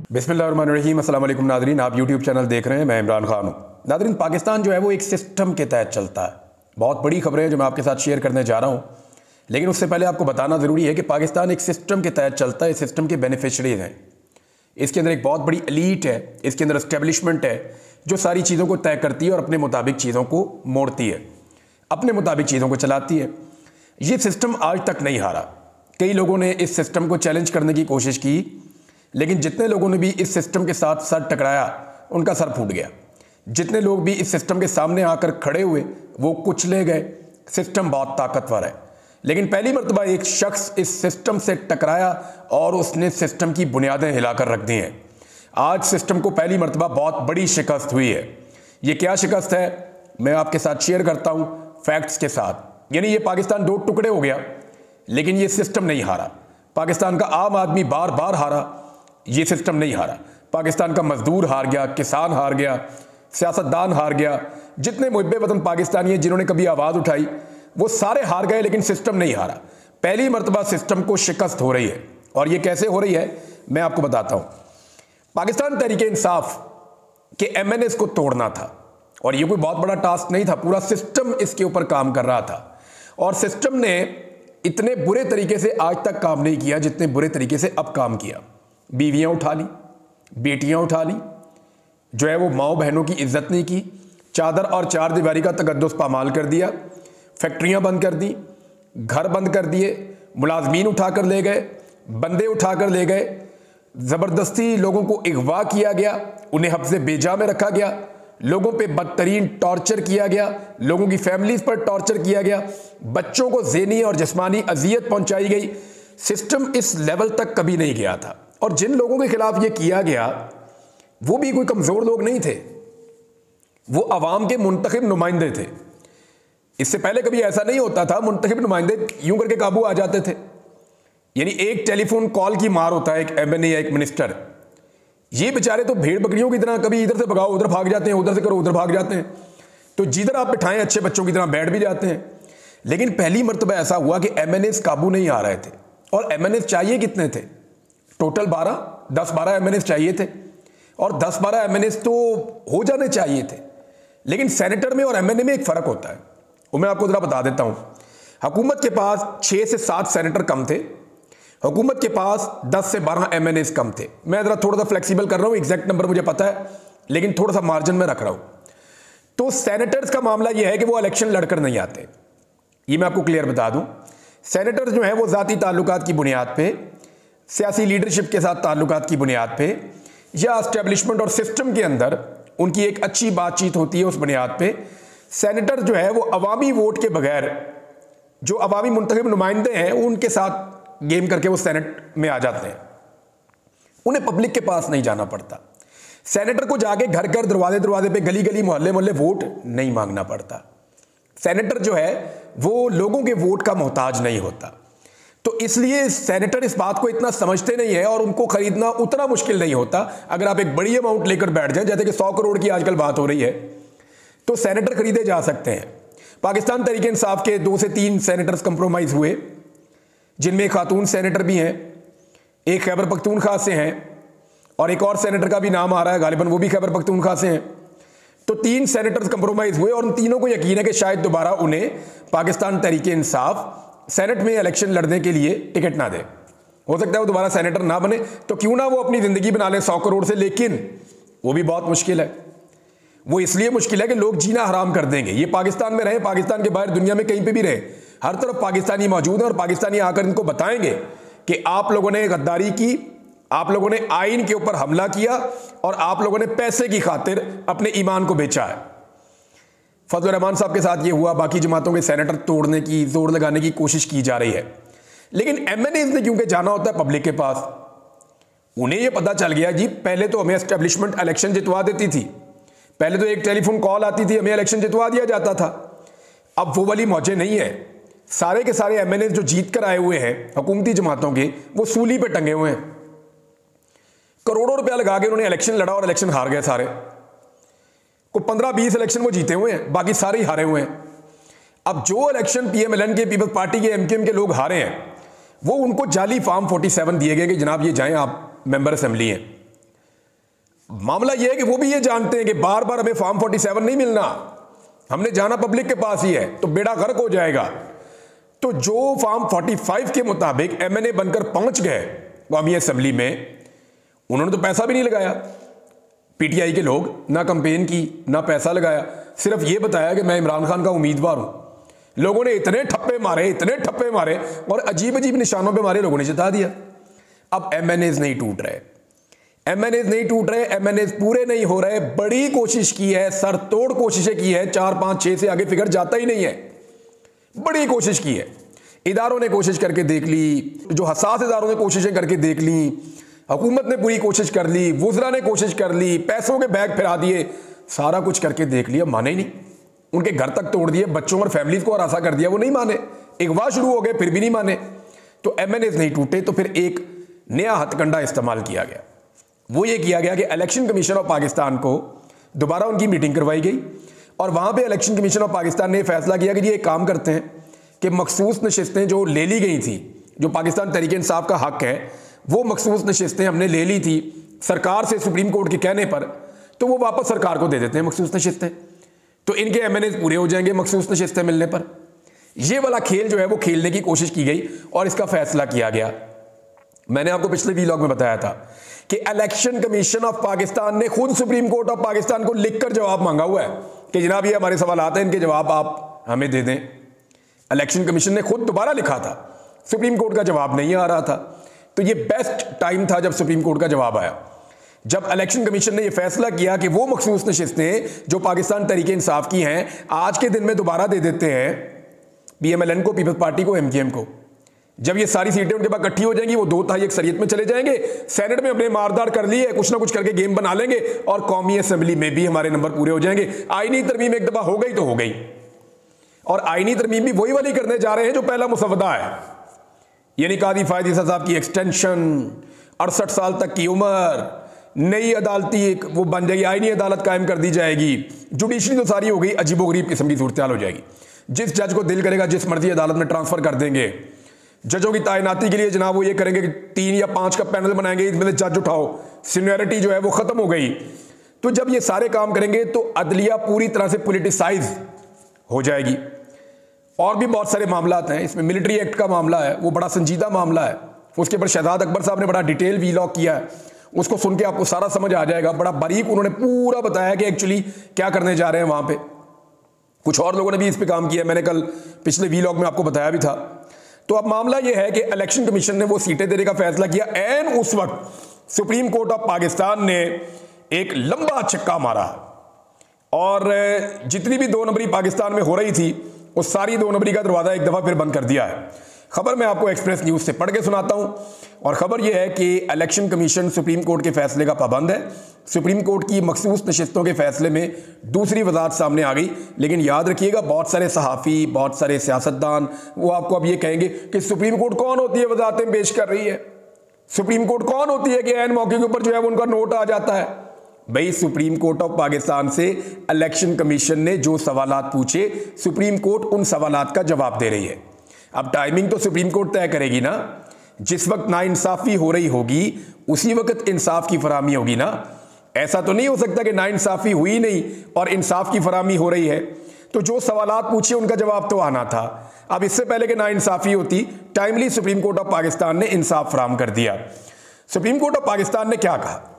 बिस्मिल्लाहिर्रहमानिर्रहीम। अस्सलाम वालेकुम नादरीन, आप यूट्यूब चैनल देख रहे हैं, मैं इमरान खान हूँ। नादरीन, पाकिस्तान जो है वो एक सिस्टम के तहत चलता है। बहुत बड़ी खबरें हैं जो मैं आपके साथ शेयर करने जा रहा हूँ, लेकिन उससे पहले आपको बताना ज़रूरी है कि पाकिस्तान एक सिस्टम के तहत चलता है। इस सिस्टम के बेनिफिशरीज हैं। इसके अंदर एक बहुत बड़ी एलीट है, इसके अंदर एस्टेब्लिशमेंट है जो सारी चीज़ों को तय करती है और अपने मुताबिक चीज़ों को मोड़ती है, अपने मुताबिक चीज़ों को चलाती है। ये सिस्टम आज तक नहीं हारा। कई लोगों ने इस सिस्टम को चैलेंज करने की कोशिश की, लेकिन जितने लोगों ने भी इस सिस्टम के साथ सर टकराया उनका सर फूट गया। जितने लोग भी इस सिस्टम के सामने आकर खड़े हुए वो कुचले गए। सिस्टम बहुत ताकतवर है, लेकिन पहली मर्तबा एक शख्स इस सिस्टम से टकराया और उसने सिस्टम की बुनियादें हिलाकर रख दी हैं। आज सिस्टम को पहली मर्तबा बहुत बड़ी शिकस्त हुई है। ये क्या शिकस्त है मैं आपके साथ शेयर करता हूँ फैक्ट्स के साथ। यानी ये पाकिस्तान दो टुकड़े हो गया, लेकिन ये सिस्टम नहीं हारा। पाकिस्तान का आम आदमी बार बार हारा, ये सिस्टम नहीं हारा। पाकिस्तान का मजदूर हार गया, किसान हार गया, सियासतदान हार गया। जितने मुहिब्बे वतन पाकिस्तानी हैं जिन्होंने कभी आवाज़ उठाई वो सारे हार गए, लेकिन सिस्टम नहीं हारा। पहली मर्तबा सिस्टम को शिकस्त हो रही है, और ये कैसे हो रही है मैं आपको बताता हूँ। पाकिस्तान तहरीक इंसाफ के MNAs को तोड़ना था, और ये कोई बहुत बड़ा टास्क नहीं था। पूरा सिस्टम इसके ऊपर काम कर रहा था, और सिस्टम ने इतने बुरे तरीके से आज तक काम नहीं किया जितने बुरे तरीके से अब काम किया। बीवियां उठा ली, बेटियां उठा ली, जो है वो माओ बहनों की इज्जत नहीं की, चादर और चार दीवारी का तकद्दुस पामाल कर दिया, फैक्ट्रियां बंद कर दी, घर बंद कर दिए, मुलाजमीन उठाकर ले गए, बंदे उठाकर ले गए, ज़बरदस्ती लोगों को अगवा किया गया, उन्हें हफ्ज़े बेजा में रखा गया, लोगों पे बदतरीन टॉर्चर किया गया, लोगों की फैमिलीज पर टॉर्चर किया गया, बच्चों को ज़हनी और जिस्मानी अजियत पहुंचाई गई। सिस्टम इस लेवल तक कभी नहीं गया था, और जिन लोगों के खिलाफ ये किया गया वो भी कोई कमज़ोर लोग नहीं थे, वो अवाम के मुंतखब नुमाइंदे थे। इससे पहले कभी ऐसा नहीं होता था, मुंतखब नुमाइंदे यूं करके काबू आ जाते थे। यानी एक टेलीफोन कॉल की मार होता है एक MNA या एक मिनिस्टर। ये बेचारे तो भेड़ बकरियों की तरह कभी इधर से भगाओ उधर भाग जाते हैं, उधर से करो उधर भाग जाते हैं, तो जिधर आप बिठाएं अच्छे बच्चों की तरह बैठ भी जाते हैं। लेकिन पहली मर्तबा ऐसा हुआ कि MNAs काबू नहीं आ रहे थे। और MNAs चाहिए कितने थे? टोटल 10-12 MNAs चाहिए थे, और 10-12 MNAs तो हो जाने चाहिए थे। लेकिन सेनेटर में और MNA में एक फ़र्क होता है, वो मैं आपको ज़रा बता देता हूँ। हुकूमत के पास 6 से 7 सेनेटर कम थे, हुकूमत के पास 10 से 12 MNAs कम थे। मैं ज़रा थोड़ा सा फ्लेक्सिबल कर रहा हूँ, एग्जैक्ट नंबर मुझे पता है, लेकिन थोड़ा सा मार्जिन में रख रहा हूँ। तो सेनेटर्स का मामला यह है कि वो इलेक्शन लड़कर नहीं आते, ये मैं आपको क्लियर बता दूँ। सेनेटर जो है वो ज़ाती ताल्लुकात की बुनियाद पर, सियासी लीडरशिप के साथ ताल्लुकात की बुनियाद पे, या एस्टेब्लिशमेंट और सिस्टम के अंदर उनकी एक अच्छी बातचीत होती है, उस बुनियाद पे सेनेटर जो है वो अवामी वोट के बगैर, जो अवामी मुंतखब नुमाइंदे हैं उनके साथ गेम करके वो सेनेट में आ जाते हैं। उन्हें पब्लिक के पास नहीं जाना पड़ता। सेनेटर को जाके घर घर दरवाजे दरवाजे पे गली गली मोहल्ले मोहल्ले वोट नहीं मांगना पड़ता। सेनेटर जो है वो लोगों के वोट का मोहताज नहीं होता। तो इसलिए सेनेटर इस बात को इतना समझते नहीं है, और उनको खरीदना उतना मुश्किल नहीं होता। अगर आप एक बड़ी अमाउंट लेकर बैठ जाएं, जैसे कि 100 करोड़ की आजकल बात हो रही है, तो सेनेटर खरीदे जा सकते हैं। पाकिस्तान तहरीक इंसाफ के 2 से 3 सेनेटर्स कंप्रोमाइज हुए, जिनमें खातून सेनेटर भी हैं, एक खैबर पख्तूनख्वा से हैं, और एक और सेनेटर का भी नाम आ रहा है, गालिबन वो भी खैबर पख्तूनख्वा से हैं। तो 3 सेनेटर्स कंप्रोमाइज हुए, और उन तीनों को यकीन है कि शायद दोबारा उन्हें पाकिस्तान तहरीक इंसाफ सेनेट में इलेक्शन लड़ने के लिए टिकट ना दे। हो सकता है वो दोबारा सेनेटर ना बने, तो क्यों ना वो अपनी जिंदगी बना ले 100 करोड़ से, लेकिन वो भी बहुत मुश्किल है। वो इसलिए मुश्किल है कि लोग जीना हराम कर देंगे। ये पाकिस्तान में रहे, पाकिस्तान के बाहर दुनिया में कहीं पे भी रहे, हर तरफ पाकिस्तानी मौजूद है, और पाकिस्तानी आकर इनको बताएंगे कि आप लोगों ने गद्दारी की, आप लोगों ने आइन के ऊपर हमला किया, और आप लोगों ने पैसे की खातिर अपने ईमान को बेचा है। फजल रहमान साहब के साथ ये हुआ, बाकी जमातों के सेनेटर तोड़ने की, जोर लगाने की कोशिश की जा रही है। लेकिन MNAs ने क्योंकि जाना होता है पब्लिक के पास, उन्हें ये पता चल गया जी पहले तो हमें एस्टेब्लिशमेंट इलेक्शन जितवा देती थी, पहले तो एक टेलीफोन कॉल आती थी हमें इलेक्शन जितवा दिया जाता था। अब वो वाली मौजें नहीं है। सारे के सारे MNAs जो जीत कर आए हुए हैं हुकूमती जमातों के, वो सूली पे टंगे हुए हैं। करोड़ों रुपया लगा के उन्होंने इलेक्शन लड़ा और इलेक्शन हार गए सारे। को 15-20 इलेक्शन वो जीते हुए हैं, बाकी सारे ही हारे हुए हैं। अब जो इलेक्शन PMLN के, पीपल्स पार्टी के, MKM के लोग हारे हैं, वो उनको जाली फॉर्म 47 दिए गए कि जनाब ये जाएं आप मेंबर असेंबली हैं। मामला यह है कि वो भी ये जानते हैं कि बार बार हमें फॉर्म 47 नहीं मिलना, हमने जाना पब्लिक के पास ही है, तो बेड़ा गर्क हो जाएगा। तो जो फॉर्म 45 के मुताबिक एमएनए बनकर पहुंच गए कौमी असेंबली में, उन्होंने तो पैसा भी नहीं लगाया। पीटीआई के लोग ना कंपेन की ना पैसा लगाया, सिर्फ ये बताया कि मैं इमरान खान का उम्मीदवार हूं। लोगों ने इतने ठप्पे मारे और अजीब अजीब निशानों पे मारे, लोगों ने जिता दिया। अब एमएनएज नहीं टूट रहे, एमएनएज पूरे नहीं हो रहे। बड़ी कोशिश की है, सरतोड़ कोशिशें की है, 4, 5, 6 से आगे फिगर जाता ही नहीं है। बड़ी कोशिश की है, इदारों ने कोशिश करके देख ली, जो हसास इदारों ने कोशिशें करके देख ली, हुकूमत ने पूरी कोशिश कर ली, वुज़रा ने कोशिश कर ली, पैसों के बैग फिरा दिए, सारा कुछ करके देख लिया, माने ही नहीं। उनके घर तक तोड़ दिए, बच्चों और फैमिलीज को हरासा कर दिया, वो नहीं माने। अगवा शुरू हो गए, फिर भी नहीं माने। तो एमएनएज नहीं टूटे, तो फिर एक नया हथकंडा इस्तेमाल किया गया। वो ये किया गया कि इलेक्शन कमीशन ऑफ पाकिस्तान को दोबारा उनकी मीटिंग करवाई गई और वहां पे इलेक्शन कमीशन ऑफ पाकिस्तान ने फैसला किया कि ये एक काम करते हैं कि मखसूस नशिस्तें जो ले ली गई थी, जो पाकिस्तान तहरीक इंसाफ का हक है, वो मखसूस नशिस्तें हमने ले ली थी सरकार से सुप्रीम कोर्ट के कहने पर, तो वो वापस सरकार को दे देते हैं मखसूस नशिस्तें, तो इनके एमएनएज पूरे हो जाएंगे मखसूस नशिस्तें मिलने पर। ये वाला खेल जो है वो खेलने की कोशिश की गई और इसका फैसला किया गया। मैंने आपको पिछले वीलॉग में बताया था कि इलेक्शन कमीशन ऑफ पाकिस्तान ने खुद सुप्रीम कोर्ट ऑफ पाकिस्तान को लिखकर जवाब मांगा हुआ है कि जनाब ये हमारे सवाल आते हैं, इनके जवाब आप हमें दे दें। इलेक्शन कमीशन ने खुद दोबारा लिखा था, सुप्रीम कोर्ट का जवाब नहीं आ रहा था। तो ये बेस्ट टाइम था जब सुप्रीम कोर्ट का जवाब आया, जब इलेक्शन कमीशन ने यह फैसला किया कि वो मखसूस नशिस्तें जो पाकिस्तान तहरीक इंसाफ की हैं आज के दिन में दोबारा दे देते हैं पीएमएलएन को, पीपल्स पार्टी को, एमकेएम को। जब ये सारी सीटें उनके पास इकट्ठी हो जाएंगी, वो 2/3 अक्सरियत में चले जाएंगे, सेनेट में अपने मारदार कर लिए, कुछ ना कुछ करके गेम बना लेंगे और कौमी असेंबली में भी हमारे नंबर पूरे हो जाएंगे। आईनी तरमीम एक दफा हो गई तो हो गई, और आईनी तरमीम भी वही वाली करने जा रहे हैं जो पहला मुसवदा है, यानी कादी फायद ईसा साहब की एक्सटेंशन, 68 साल तक की उम्र, नई अदालती एक वो बन जाएगी, आईनी अदालत कायम कर दी जाएगी, जुडिशरी तो सारी हो गई, अजीबोगरीब किस्म की सूरत हाल हो जाएगी। जिस जज को दिल करेगा जिस मर्जी अदालत में ट्रांसफर कर देंगे। जजों की तैनाती के लिए जनाब वो ये करेंगे कि 3 या 5 का पैनल बनाएंगे, इसमें जज उठाओ, सीनियरिटी जो है वो खत्म हो गई। तो जब ये सारे काम करेंगे तो अदलिया पूरी तरह से पॉलिटिसाइज हो जाएगी। और भी बहुत सारे मामला हैं, इसमें मिलिट्री एक्ट का मामला है, वो बड़ा संजीदा मामला है, उसके ऊपर शहजाद अकबर साहब ने बड़ा डिटेल वीलॉग किया है, उसको सुन के आपको सारा समझ आ जाएगा। बड़ा बारीक उन्होंने पूरा बताया कि एक्चुअली क्या करने जा रहे हैं वहां पे। कुछ और लोगों ने भी इस पे काम किया, मैंने कल पिछले वीलॉग में आपको बताया भी था। तो अब मामला यह है कि इलेक्शन कमीशन ने वो सीटें देने का फैसला किया। एन उस वक्त सुप्रीम कोर्ट ऑफ पाकिस्तान ने एक लंबा छक्का मारा और जितनी भी 2 नंबरी पाकिस्तान में हो रही थी वो सारी 2 नंबरी का दरवाजा एक दफा फिर बंद कर दिया है। खबर मैं आपको एक्सप्रेस न्यूज से पढ़ के सुनाता हूं, और खबर यह है कि इलेक्शन कमीशन सुप्रीम कोर्ट के फैसले का पाबंद है। सुप्रीम कोर्ट की मखसूस नशिस्तों के फैसले में दूसरी वजाहत सामने आ गई, लेकिन याद रखिएगा बहुत सारे सहाफ़ी, बहुत सारे सियासतदान वो आपको अब ये कहेंगे कि सुप्रीम कोर्ट कौन होती है वजाहतें पेश कर रही है, सुप्रीम कोर्ट कौन होती है कि ऐन मौके के ऊपर जो है उनका नोट आ जाता है। भाई सुप्रीम कोर्ट ऑफ पाकिस्तान से इलेक्शन कमीशन ने जो सवालात पूछे, सुप्रीम कोर्ट उन सवालात का जवाब दे रही है। अब टाइमिंग तो सुप्रीम कोर्ट तय करेगी ना, जिस वक्त नाइंसाफी हो रही होगी उसी वक्त इंसाफ की फराहमी होगी ना। ऐसा तो नहीं हो सकता कि नाइंसाफी हुई नहीं और इंसाफ की फराहमी हो रही है। तो जो सवालात पूछे उनका जवाब तो आना था। अब इससे पहले कि नाइंसाफी होती, timely supreme court of Pakistan ने इंसाफ फराहम कर दिया। सुप्रीम कोर्ट ऑफ पाकिस्तान ने क्या कहा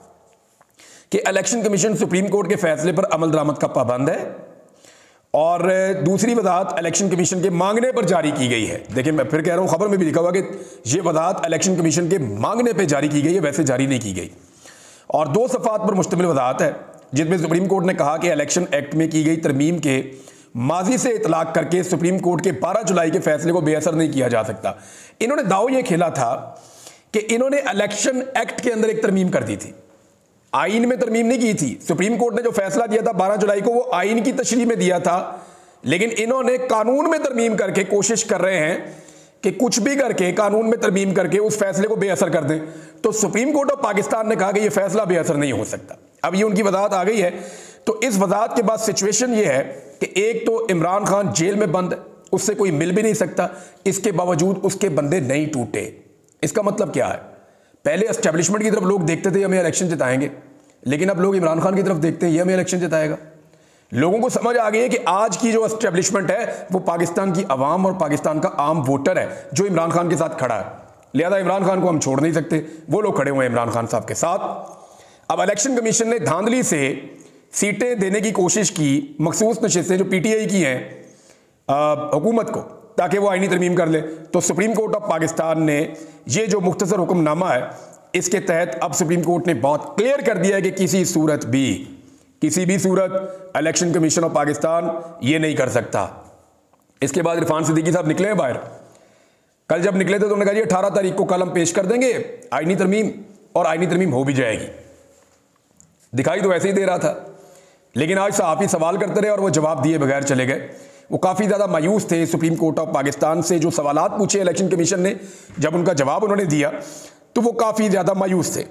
कि इलेक्शन कमीशन सुप्रीम कोर्ट के फैसले पर अमल दरामद का पाबंद है, और दूसरी वजाहत इलेक्शन कमीशन के मांगने पर जारी की गई है। देखिए मैं फिर कह रहा हूं, खबर में भी लिखा हुआ कि यह वजाहत इलेक्शन कमीशन के मांगने पर जारी की गई है, वैसे जारी नहीं की गई। और 2 सफ़ात पर मुश्तमिल वजाहत है जिसमें सुप्रीम कोर्ट ने कहा कि इलेक्शन एक्ट में की गई तरमीम के माजी से इतलाक करके सुप्रीम कोर्ट के 12 जुलाई के फैसले को बेअसर नहीं किया जा सकता। इन्होंने दाव यह खेला था कि इन्होंने इलेक्शन एक्ट के अंदर एक तरमीम कर दी थी, आइन में तरमीम नहीं की थी। सुप्रीम कोर्ट ने जो फैसला दिया था 12 जुलाई को, वो आइन की तशरीह में दिया था, लेकिन इन्होंने कानून में तरमीम करके कोशिश कर रहे हैं कि कुछ भी करके कानून में तरमीम करके उस फैसले को बेअसर कर दें। तो सुप्रीम कोर्ट ऑफ पाकिस्तान ने कहा कि यह फैसला बेअसर नहीं हो सकता। अब ये उनकी वजाहत आ गई है। तो इस वजाहत के बाद सिचुएशन ये है कि एक तो इमरान खान जेल में बंद, उससे कोई मिल भी नहीं सकता, इसके बावजूद उसके बंदे नहीं टूटे। इसका मतलब क्या है? पहले एस्टेब्लिशमेंट की तरफ लोग देखते थे हमें इलेक्शन जिताएंगे, लेकिन अब लोग इमरान खान की तरफ देखते हैं, ये हमें इलेक्शन जिताएगा। लोगों को समझ आ गई है कि आज की जो एस्टेब्लिशमेंट है वो पाकिस्तान की आवाम और पाकिस्तान का आम वोटर है जो इमरान खान के साथ खड़ा है। लिहाजा इमरान खान को हम छोड़ नहीं सकते, वो लोग खड़े हुए हैं इमरान खान साहब के साथ। अब इलेक्शन कमीशन ने धांधली से सीटें देने की कोशिश की, मखसूस नशिस्तें जो पीटीआई की हैं हुकूमत को, ताकि वो आईनी तरमीम कर ले। तो सुप्रीम कोर्ट ऑफ पाकिस्तान ने ये जो मुख्तसर हुक्मनामा है, इसके तहत अब सुप्रीम कोर्ट ने बहुत क्लियर कर दिया है कि किसी भी सूरत इलेक्शन कमीशन ऑफ पाकिस्तान ये नहीं कर सकता। इसके बाद इरफान सिद्दीकी साहब निकले हैं बाहर। कल जब निकले थे तो उन्होंने कहा जी 18 तारीख को कल हम पेश कर देंगे आईनी तरमीम, और आईनी तरमीम हो भी जाएगी। दिखाई तो ऐसे ही दे रहा था, लेकिन आज सहाफ़ी सवाल करते रहे और वो जवाब दिए बगैर चले गए। वो काफ़ी ज़्यादा मायूस थे सुप्रीम कोर्ट ऑफ पाकिस्तान से। जो सवालात पूछे इलेक्शन कमीशन ने, जब उनका जवाब उन्होंने दिया तो वो काफ़ी ज़्यादा मायूस थे।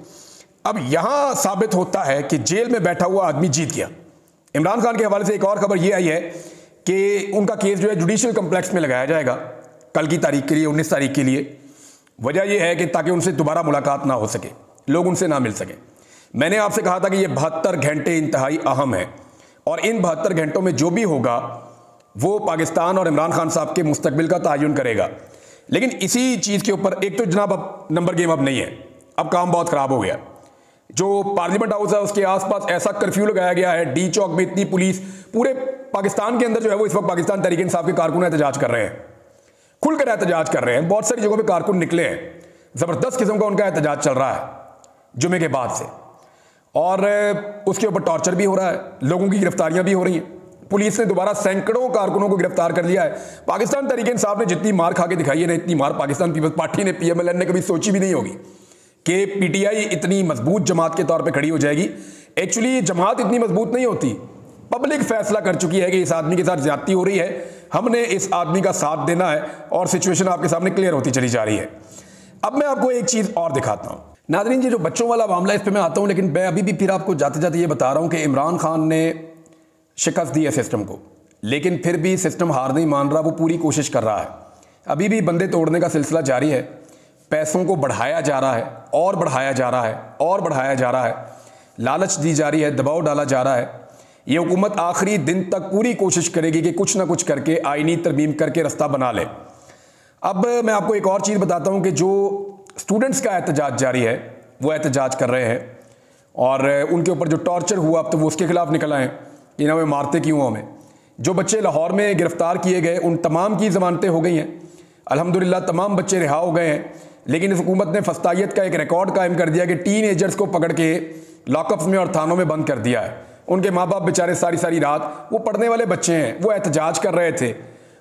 अब यहां साबित होता है कि जेल में बैठा हुआ आदमी जीत गया। इमरान खान के हवाले से एक और खबर यह आई है कि उनका केस जो है जुडिशियल कम्प्लेक्स में लगाया जाएगा कल की तारीख के लिए, 19 तारीख के लिए। वजह यह है कि ताकि उनसे दोबारा मुलाकात ना हो सके, लोग उनसे ना मिल सके। मैंने आपसे कहा था कि ये 72 घंटे इंतहाई अहम है, और इन 72 घंटों में जो भी होगा वो पाकिस्तान और इमरान खान साहब के मुस्तकबिल का तयन करेगा। लेकिन इसी चीज़ के ऊपर एक तो जनाब अब नंबर गेम अब नहीं है, अब काम बहुत ख़राब हो गया। जो पार्लियामेंट हाउस है उसके आसपास ऐसा कर्फ्यू लगाया गया है, डी चौक में इतनी पुलिस, पूरे पाकिस्तान के अंदर जो है वो इस वक्त पाकिस्तान तहरीक इंसाफ के कारकुन एहतजाज कर रहे हैं, खुलकर एहतजाज कर रहे हैं। बहुत सारी जगहों पे कारकुन निकले हैं, ज़बरदस्त किस्म का उनका एहतजाज चल रहा है जुमे के बाद से, और उसके ऊपर टॉर्चर भी हो रहा है, लोगों की गिरफ्तारियां भी हो रही हैं। पुलिस ने दोबारा सैकड़ों कारकुनों को गिरफ्तार कर लिया है। पाकिस्तान तहरीक इंसाफ ने जितनी मार खा के दिखाई है ना, इतनी मार पाकिस्तान पीपल्स पार्टी ने, PMLN ने कभी सोची भी नहीं होगी कि पीटीआई इतनी मजबूत जमात के तौर पे खड़ी हो जाएगी। एक्चुअली ये जमात इतनी मजबूत नहीं होती, पब्लिक फैसला कर चुकी है कि इस आदमी के साथ ज्यादती हो रही है, हमने इस आदमी का साथ देना है, और सिचुएशन आपके सामने क्लियर होती चली जा रही है। अब मैं आपको एक चीज और दिखाता हूं नाज़रीन, जी जो बच्चों वाला मामला इस पर मैं आता हूं, लेकिन मैं अभी भी फिर आपको जाते जाते ये बता रहा हूं कि इमरान खान ने शिकस्त दी है सिस्टम को, लेकिन फिर भी सिस्टम हार नहीं मान रहा, वो पूरी कोशिश कर रहा है। अभी भी बंदे तोड़ने का सिलसिला जारी है, पैसों को बढ़ाया जा रहा है और बढ़ाया जा रहा है और बढ़ाया जा रहा है, लालच दी जा रही है, दबाव डाला जा रहा है। ये हुकूमत आखिरी दिन तक पूरी कोशिश करेगी कि कुछ ना कुछ करके आईनी तरमीम करके रास्ता बना ले। अब मैं आपको एक और चीज़ बताता हूँ कि जो स्टूडेंट्स का एहतजाज जारी है, वो एहतजाज कर रहे हैं, और उनके ऊपर जो टॉर्चर हुआ अब तो वो उसके खिलाफ निकल आए, इन्हें मारते क्यों हमें। जो बच्चे लाहौर में गिरफ्तार किए गए उन तमाम की ज़मानतें हो गई हैं, अल्हम्दुलिल्लाह तमाम बच्चे रिहा हो गए हैं। लेकिन इस हुकूमत ने फस्तायत का एक रिकॉर्ड कायम कर दिया कि टीन एजर्स को पकड़ के लॉकअप्स में और थानों में बंद कर दिया है। उनके माँ बाप बेचारे सारी सारी रात, वो पढ़ने वाले बच्चे हैं, वो एहतजाज कर रहे थे।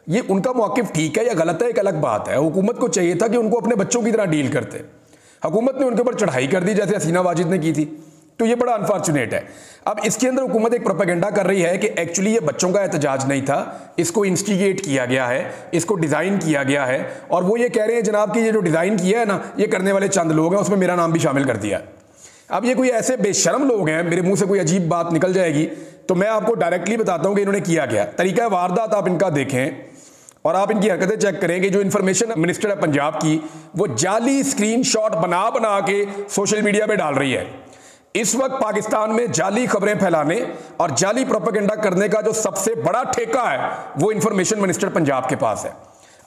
ये उनका मौक़िफ़ ठीक है या गलत है एक अलग बात है। हुकूमत को चाहिए था कि उनको अपने बच्चों की तरह डील करते, हुकूमत ने उनके ऊपर चढ़ाई कर दी जैसे हसीना वाजिद ने की थी, तो ये बड़ा अनफॉर्चुनेट है। अब इसके अंदर हुकूमत एक प्रोपेगेंडा कर रही है कि एक्चुअली ये बच्चों का एहतजाज नहीं था, इसको इंस्टिगेट किया गया है, इसको डिज़ाइन किया गया है, और वो ये कह रहे हैं जनाब कि ये जो डिज़ाइन किया है ना, ये करने वाले चंद लोग हैं, उसमें मेरा नाम भी शामिल कर दिया। अब ये कोई ऐसे बेशर्म लोग हैं, मेरे मुंह से कोई अजीब बात निकल जाएगी तो मैं आपको डायरेक्टली बताता हूँ कि इन्होंने किया क्या। तरीका वारदात आप इनका देखें और आप इनकी हरकतें चेक करेंगे। जो इन्फॉर्मेशन मिनिस्टर है पंजाब की, वो जाली स्क्रीनशॉट बना बना के सोशल मीडिया पे डाल रही है। इस वक्त पाकिस्तान में जाली खबरें फैलाने और जाली प्रोपेगेंडा करने का जो सबसे बड़ा ठेका है वो इंफॉर्मेशन मिनिस्टर पंजाब के पास है।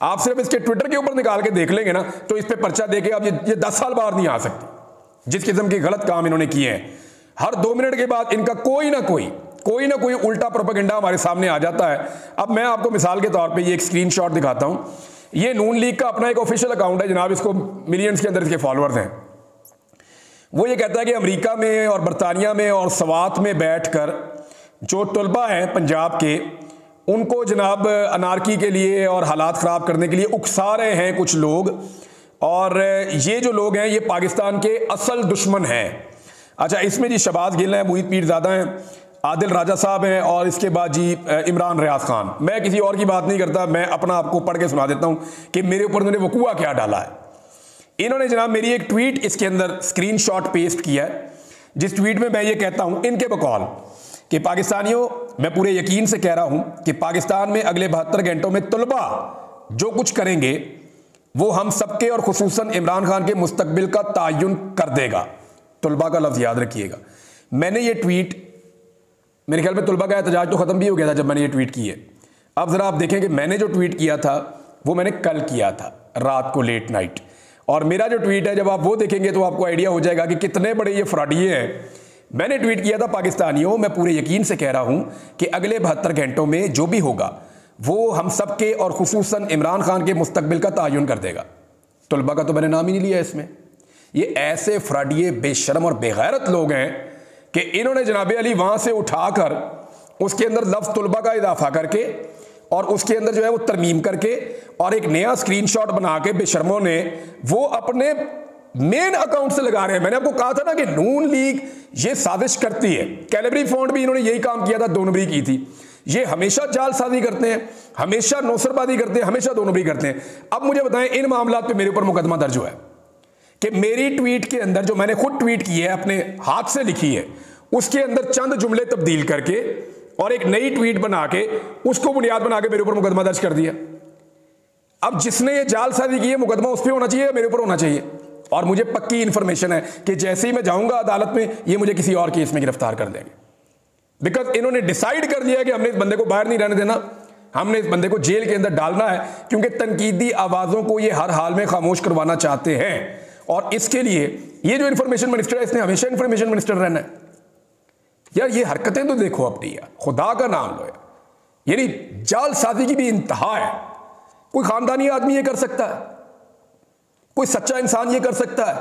आप सिर्फ इसके ट्विटर के ऊपर निकाल के देख लेंगे ना, तो इस पे पर्चा देके अब ये 10 साल बाहर नहीं आ सकते। जिस किस्म के गलत काम इन्होंने किए हैं, हर 2 मिनट के बाद इनका कोई ना कोई उल्टा प्रोपेगेंडा हमारे सामने आ जाता है। अब मैं आपको मिसाल के तौर पे ये एक स्क्रीनशॉट दिखाता हूं। ये नून लीग का अपना एक ऑफिशियल अकाउंट है जनाब, इसको मिलियंस के अंदर इसके फॉलोअर्स हैं। वो ये कहता है कि अमेरिका में और बरतानिया में और सवात में बैठकर जो तलबा हैं पंजाब के, उनको जनाब अनारकी के लिए और हालात ख़राब करने के लिए उकसा रहे हैं कुछ लोग, और ये जो लोग हैं ये पाकिस्तान के असल दुश्मन हैं। अच्छा, इसमें जी शहबाज गिल हैं, मुहित पीरज़ादा हैं, आदिल राजा साहब हैं, और इसके बाद जी इमरान रियाज खान। मैं किसी और की बात नहीं करता, मैं अपना आपको पढ़ के सुना देता हूँ कि मेरे ऊपर उन्होंने वकूआ क्या डाला है। इन्होंने जनाब मेरी एक ट्वीट इसके अंदर स्क्रीनशॉट पेस्ट किया है, जिस ट्वीट में मैं ये कहता हूँ इनके बकौल कि पाकिस्तानियों, मैं पूरे यकीन से कह रहा हूँ कि पाकिस्तान में अगले 72 घंटों में तलबा जो कुछ करेंगे वो हम सबके और खुसूसन इमरान खान के मुस्तकबिल का तयन कर देगा। तलबा का लफ्ज़ याद रखिएगा। मैंने ये ट्वीट, मेरे ख्याल में तलबा का एहतजाज तो ख़त्म भी हो गया था जब मैंने ये ट्वीट की है। अब ज़रा आप देखें कि मैंने जो ट्वीट किया था वो मैंने कल किया था रात को लेट नाइट, और मेरा जो ट्वीट है जब आप वो देखेंगे तो आपको आइडिया हो जाएगा कि कितने बड़े ये फ्रॉडिये हैं। मैंने ट्वीट किया था, पाकिस्तानियों मैं पूरे यकीन से कह रहा हूं कि अगले 72 घंटों में जो भी होगा वो हम सब के और खुसूसन इमरान खान के मुस्तकबिल का तयन कर देगा। तलबा का तो मैंने नाम ही नहीं लिया इसमें। ये ऐसे फ्रॉडिये, बेशरम और बेगैरत लोग हैं कि इन्होंने जनाब अली वहां से उठाकर उसके अंदर लफ्ज़ तलबा का इजाफा करके और उसके अंदर जो है वो तरमीम करके और एक नया स्क्रीनशॉट बना के बेशर्मों ने वो अपने मेन अकाउंट से लगा रहे हैं। मैंने आपको कहा था ना कि नून लीग ये साजिश करती है। कैलेबरी फॉन्ट भी इन्होंने यही काम किया था, 2 नंबरी की थी। ये हमेशा जालसाजी करते हैं, हमेशा नौसरबाजी करते हैं, हमेशा 2 नंबरी करते हैं। अब मुझे बताएं, इन मामलात पे मेरे ऊपर मुकदमा दर्ज हुआ है कि मेरी ट्वीट के अंदर जो मैंने खुद ट्वीट की है, अपने हाथ से लिखी है, उसके अंदर चंद जुमले तब्दील करके और एक नई ट्वीट बना के उसको बुनियाद बना के मेरे ऊपर मुकदमा दर्ज कर दिया। अब जिसने ये जालसाजी की है, मुकदमा उस पर होना चाहिए, मेरे ऊपर होना चाहिए। और मुझे पक्की इंफॉर्मेशन है कि जैसे ही मैं जाऊंगा अदालत में, ये मुझे किसी और केस में गिरफ्तार कर देंगे। बिकॉज इन्होंने डिसाइड कर दिया कि हमने इस बंदे को बाहर नहीं रहने देना, हमने इस बंदे को जेल के अंदर डालना है, क्योंकि तनकीदी आवाजों को ये हर हाल में खामोश करवाना चाहते हैं। और इसके लिए ये जो इंफॉर्मेशन मिनिस्टर है, इसने हमेशा इंफॉर्मेशन मिनिस्टर रहना है। यार ये हरकतें तो देखो अपनी, यार खुदा का नाम लो यार, यानी जालसाजी की भी इंतहा है। कोई खानदानी आदमी ये कर सकता है, कोई सच्चा इंसान ये कर सकता है।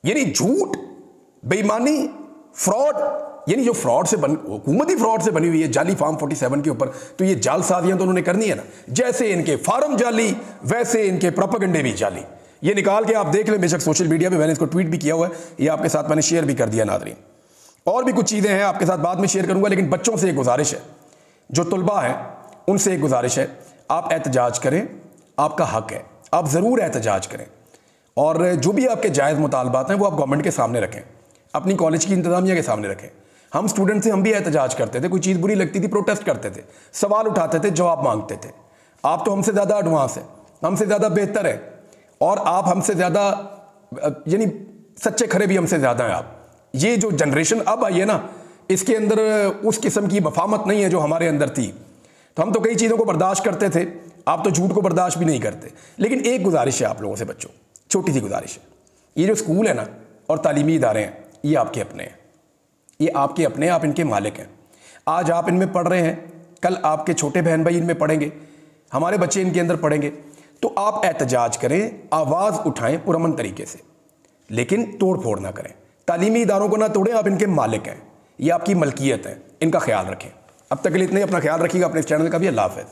यानी झूठ, बेईमानी, फ्रॉड, यानी जो फ्रॉड से हुकूमती फ्रॉड से बनी हुई है जाली फार्म 47 के ऊपर, तो ये जालसाजियां तो उन्होंने करनी है ना। जैसे इनके फार्म जाली, वैसे इनके प्रोपेगेंडे भी जाली। ये निकाल के आप देख लें, बेशक सोशल मीडिया पे मैंने इसको ट्वीट भी किया हुआ है, ये आपके साथ मैंने शेयर भी कर दिया नाज़रीन। और भी कुछ चीज़ें हैं आपके साथ बाद में शेयर करूंगा, लेकिन बच्चों से एक गुजारिश है, जो तलबा हैं उनसे एक गुजारिश है, आप एहतजाज करें, आपका हक है, आप ज़रूर एहतजाज करें। और जो भी आपके जायज़ मुतालबात हैं वो आप गवर्नमेंट के सामने रखें, अपनी कॉलेज की इंतज़ामिया के सामने रखें। हम स्टूडेंट से हम भी एहतजाज करते थे, कोई चीज़ बुरी लगती थी प्रोटेस्ट करते थे, सवाल उठाते थे, जवाब मांगते थे। आप तो हमसे ज़्यादा एडवांस हैं, हमसे ज़्यादा बेहतर है, और आप हमसे ज़्यादा यानी सच्चे खरे भी हमसे ज़्यादा हैं आप। ये जो जनरेशन अब आई है ना, इसके अंदर उस किस्म की मफामत नहीं है जो हमारे अंदर थी। तो हम तो कई चीज़ों को बर्दाश्त करते थे, आप तो झूठ को बर्दाश्त भी नहीं करते। लेकिन एक गुजारिश है आप लोगों से बच्चों, छोटी सी गुजारिश है, ये जो स्कूल है ना और तालीमी इदारे हैं, ये आपके अपने हैं, ये आपके अपने, आप इनके मालिक हैं। आज आप इनमें पढ़ रहे हैं, कल आपके छोटे बहन भाई इनमें पढ़ेंगे, हमारे बच्चे इनके अंदर पढ़ेंगे। तो आप एहतजाज करें, आवाज़ उठाएं पुरअमन तरीके से, लेकिन तोड़ फोड़ ना करें। तालीमी इदारों को ना तोड़ें, आप इनके मालिक हैं, ये आपकी मलकियत है, इनका ख्याल रखें। अब तक के लिए इतने, अपना ख्याल रखिएगा, अपने चैनल का भी। अल्लाह हाफ़िज़।